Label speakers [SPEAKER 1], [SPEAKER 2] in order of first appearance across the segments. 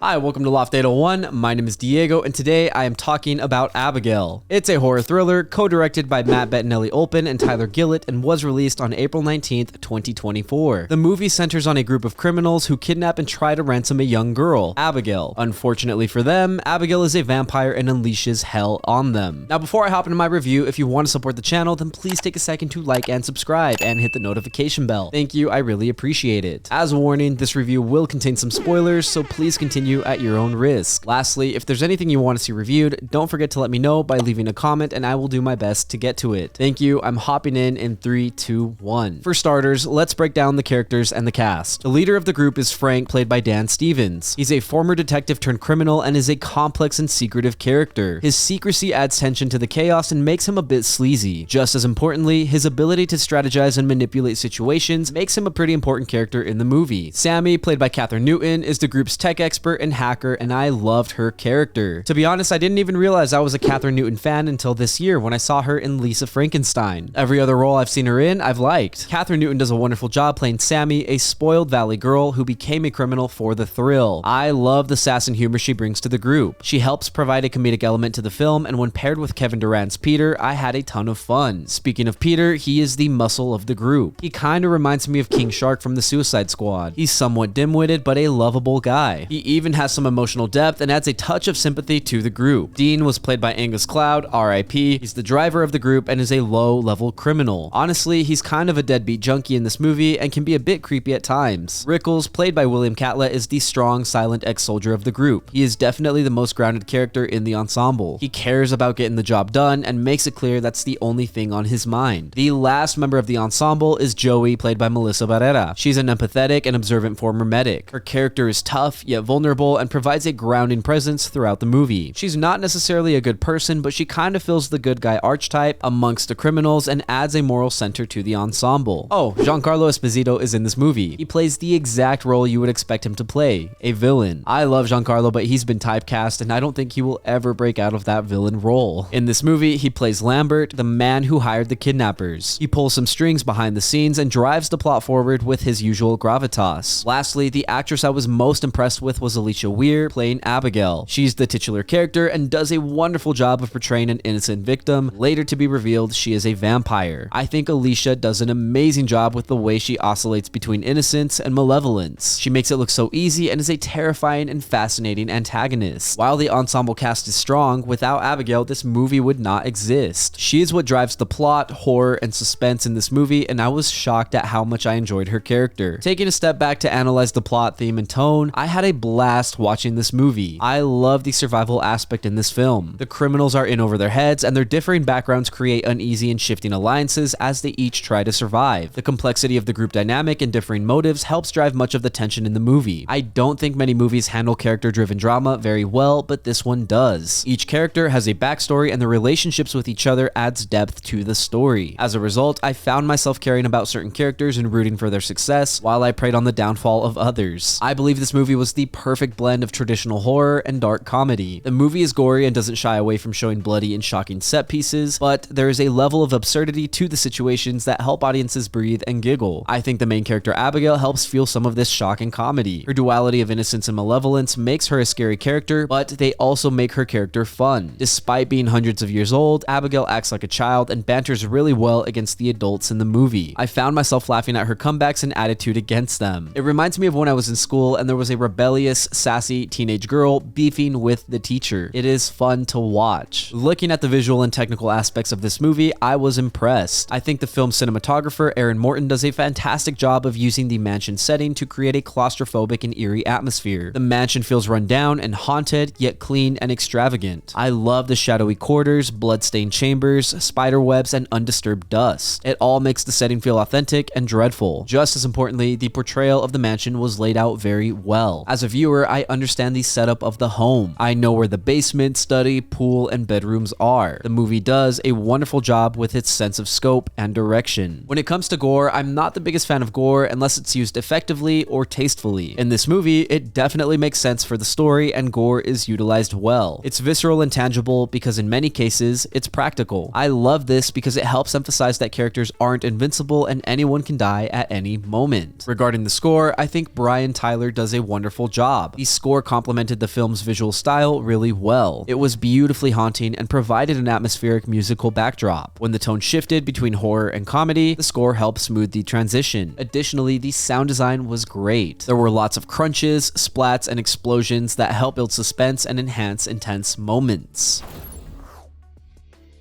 [SPEAKER 1] Hi, welcome to Loft 801. My name is Diego, and today I am talking about Abigail. It's a horror thriller co-directed by Matt Bettinelli-Olpin and Tyler Gillet and was released on April 19th, 2024. The movie centers on a group of criminals who kidnap and try to ransom a young girl, Abigail. Unfortunately for them, Abigail is a vampire and unleashes hell on them. Now, before I hop into my review, if you want to support the channel, then please take a second to like and subscribe and hit the notification bell. Thank you, I really appreciate it. As a warning, this review will contain some spoilers, so please continue at your own risk. Lastly, if there's anything you want to see reviewed, don't forget to let me know by leaving a comment and I will do my best to get to it. Thank you. I'm hopping in 3, 2, 1. For starters, let's break down the characters and the cast. The leader of the group is Frank, played by Dan Stevens. He's a former detective turned criminal and is a complex and secretive character. His secrecy adds tension to the chaos and makes him a bit sleazy. Just as importantly, his ability to strategize and manipulate situations makes him a pretty important character in the movie. Sammy, played by Kathryn Newton, is the group's tech expert and hacker, and I loved her character. To be honest, I didn't even realize I was a Kathryn Newton fan until this year when I saw her in Lisa Frankenstein. Every other role I've seen her in, I've liked. Kathryn Newton does a wonderful job playing Sammy, a spoiled valley girl who became a criminal for the thrill. I love the sass and humor she brings to the group. She helps provide a comedic element to the film, and when paired with Kevin Durand's Peter, I had a ton of fun. Speaking of Peter, he is the muscle of the group. He kinda reminds me of King Shark from the Suicide Squad. He's somewhat dim-witted, but a lovable guy. He even has some emotional depth and adds a touch of sympathy to the group. Dean was played by Angus Cloud, RIP. He's the driver of the group and is a low-level criminal. Honestly, he's kind of a deadbeat junkie in this movie and can be a bit creepy at times. Rickles, played by William Catlett, is the strong, silent ex-soldier of the group. He is definitely the most grounded character in the ensemble. He cares about getting the job done and makes it clear that's the only thing on his mind. The last member of the ensemble is Joey, played by Melissa Barrera. She's an empathetic and observant former medic. Her character is tough, yet vulnerable, and provides a grounding presence throughout the movie. She's not necessarily a good person, but she kind of fills the good guy archetype amongst the criminals and adds a moral center to the ensemble. Oh, Giancarlo Esposito is in this movie. He plays the exact role you would expect him to play, a villain. I love Giancarlo, but he's been typecast and I don't think he will ever break out of that villain role. In this movie, he plays Lambert, the man who hired the kidnappers. He pulls some strings behind the scenes and drives the plot forward with his usual gravitas. Lastly, the actress I was most impressed with was Alisha Weir, playing Abigail. She's the titular character and does a wonderful job of portraying an innocent victim. Later to be revealed, she is a vampire. I think Alisha does an amazing job with the way she oscillates between innocence and malevolence. She makes it look so easy and is a terrifying and fascinating antagonist. While the ensemble cast is strong, without Abigail, this movie would not exist. She is what drives the plot, horror, and suspense in this movie, and I was shocked at how much I enjoyed her character. Taking a step back to analyze the plot, theme, and tone, I had a blast watching this movie. I love the survival aspect in this film. The criminals are in over their heads, and their differing backgrounds create uneasy and shifting alliances as they each try to survive. The complexity of the group dynamic and differing motives helps drive much of the tension in the movie. I don't think many movies handle character-driven drama very well, but this one does. Each character has a backstory, and the relationships with each other adds depth to the story. As a result, I found myself caring about certain characters and rooting for their success, while I preyed on the downfall of others. I believe this movie was the perfect blend of traditional horror and dark comedy. The movie is gory and doesn't shy away from showing bloody and shocking set pieces, but there is a level of absurdity to the situations that help audiences breathe and giggle. I think the main character Abigail helps fuel some of this shocking comedy. Her duality of innocence and malevolence makes her a scary character, but they also make her character fun. Despite being hundreds of years old, Abigail acts like a child and banters really well against the adults in the movie. I found myself laughing at her comebacks and attitude against them. It reminds me of when I was in school and there was a rebellious, sassy teenage girl beefing with the teacher. It is fun to watch. Looking at the visual and technical aspects of this movie, I was impressed. I think the film's cinematographer, Aaron Morton, does a fantastic job of using the mansion setting to create a claustrophobic and eerie atmosphere. The mansion feels run down and haunted, yet clean and extravagant. I love the shadowy corridors, blood-stained chambers, spider webs, and undisturbed dust. It all makes the setting feel authentic and dreadful. Just as importantly, the portrayal of the mansion was laid out very well. As a viewer, I understand the setup of the home. I know where the basement, study, pool, and bedrooms are. The movie does a wonderful job with its sense of scope and direction. When it comes to gore, I'm not the biggest fan of gore unless it's used effectively or tastefully. In this movie, it definitely makes sense for the story and gore is utilized well. It's visceral and tangible because in many cases, it's practical. I love this because it helps emphasize that characters aren't invincible and anyone can die at any moment. Regarding the score, I think Brian Tyler does a wonderful job. job. The score complemented the film's visual style really well. It was beautifully haunting and provided an atmospheric musical backdrop. When the tone shifted between horror and comedy, the score helped smooth the transition. Additionally, the sound design was great. There were lots of crunches, splats, and explosions that helped build suspense and enhance intense moments.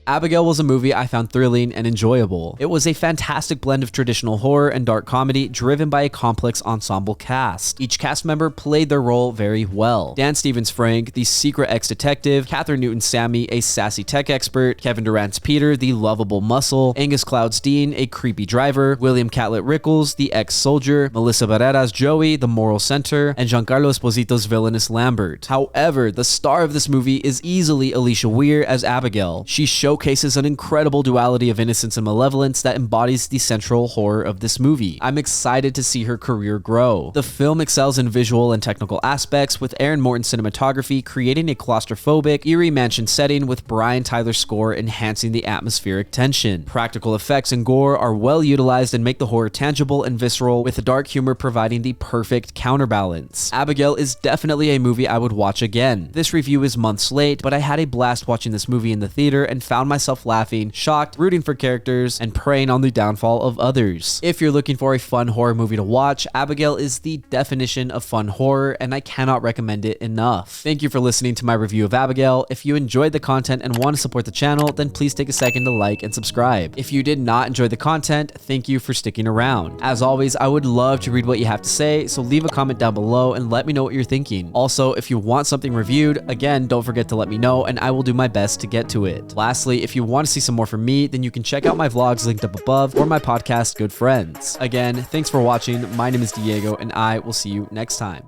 [SPEAKER 1] Abigail was a movie I found thrilling and enjoyable. It was a fantastic blend of traditional horror and dark comedy driven by a complex ensemble cast. Each cast member played their role very well. Dan Stevens-Frank, the secret ex-detective, Kathryn Newton Sammy, a sassy tech expert, Kevin Durant's Peter, the lovable muscle, Angus Cloud's Dean, a creepy driver, William Catlett-Rickles, the ex-soldier, Melissa Barrera's Joey, the moral center, and Giancarlo Esposito's villainous Lambert. However, the star of this movie is easily Alisha Weir as Abigail. She showcases an incredible duality of innocence and malevolence that embodies the central horror of this movie. I'm excited to see her career grow. The film excels in visual and technical aspects, with Aaron Morton's cinematography creating a claustrophobic, eerie mansion setting with Brian Tyler's score enhancing the atmospheric tension. Practical effects and gore are well utilized and make the horror tangible and visceral, with the dark humor providing the perfect counterbalance. Abigail is definitely a movie I would watch again. This review is months late, but I had a blast watching this movie in the theater and found myself laughing, shocked, rooting for characters, and preying on the downfall of others. If you're looking for a fun horror movie to watch, Abigail is the definition of fun horror, and I cannot recommend it enough. Thank you for listening to my review of Abigail. If you enjoyed the content and want to support the channel, then please take a second to like and subscribe. If you did not enjoy the content, thank you for sticking around. As always, I would love to read what you have to say, so leave a comment down below and let me know what you're thinking. Also, if you want something reviewed, again, don't forget to let me know and I will do my best to get to it. Lastly, if you want to see some more from me, then you can check out my vlogs linked up above or my podcast, Good Friends. Again, thanks for watching. My name is Diego and I will see you next time.